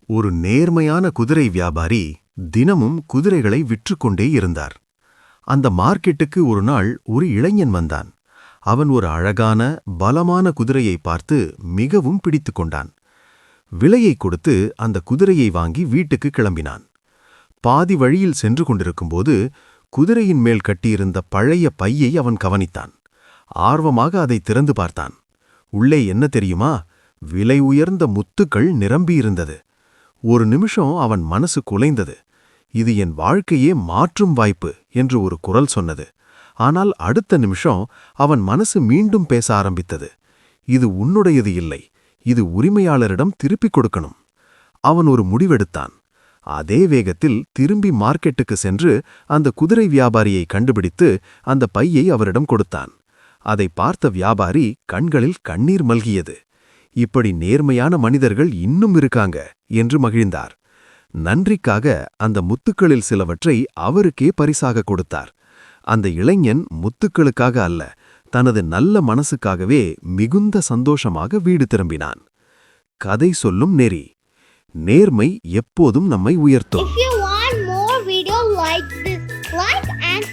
ஒரு நேர்மையான குதிரை வியாபாரி தினமும் குதிரைகளை விற்றுக்கொண்டே இருந்தார். அந்த மார்க்கெட்டுக்கு ஒரு நாள் ஒரு இளைஞன் வந்தான். அவன் ஒரு அழகான, பலமான குதிரையை பார்த்து மிகவும் பிடித்துக் கொண்டான். விலையை கொடுத்து அந்த குதிரையை வாங்கி வீட்டுக்கு கிளம்பினான். பாதி வழியில் சென்று கொண்டிருக்கும்போது குதிரையின் மேல் கட்டியிருந்த பழைய பையை அவன் கவனித்தான். ஆர்வமாக அதை திறந்து பார்த்தான். உள்ளே என்ன தெரியுமா? விலை உயர்ந்த முத்துக்கள் நிரம்பியிருந்தது. ஒரு நிமிஷம் அவன் மனசு குலைந்தது. இது என் வாழ்க்கையே மாற்றும் வாய்ப்பு என்று ஒரு குரல் சொன்னது. ஆனால் அடுத்த நிமிஷம் அவன் மனசு மீண்டும் பேச ஆரம்பித்தது. இது உன்னுடையது இல்லை, இது உரிமையாளரிடம் திருப்பிக் கொடுக்கணும். அவன் ஒரு முடிவெடுத்தான். அதே வேகத்தில் திரும்பி மார்க்கெட்டுக்கு சென்று அந்த குதிரை வியாபாரியை கண்டுபிடித்து அந்த பையை அவரிடம் கொடுத்தான். அதை பார்த்த வியாபாரி கண்களில் கண்ணீர் மல்கியது. இப்படி நேர்மையான மனிதர்கள் இன்னும் இருக்காங்க என்று மகிழ்ந்தார். நன்றிக்காக அந்த முத்துக்களில் சிலவற்றை அவருக்கே பரிசாக கொடுத்தார். அந்த இளைஞன் முத்துக்களுக்காக அல்ல, தனது நல்ல மனசுக்காகவே மிகுந்த சந்தோஷமாக வீடு திரும்பினான். கதை சொல்லும் நெறி: நேர்மை எப்போதும் நம்மை உயர்த்தும். If you want more video like this, like and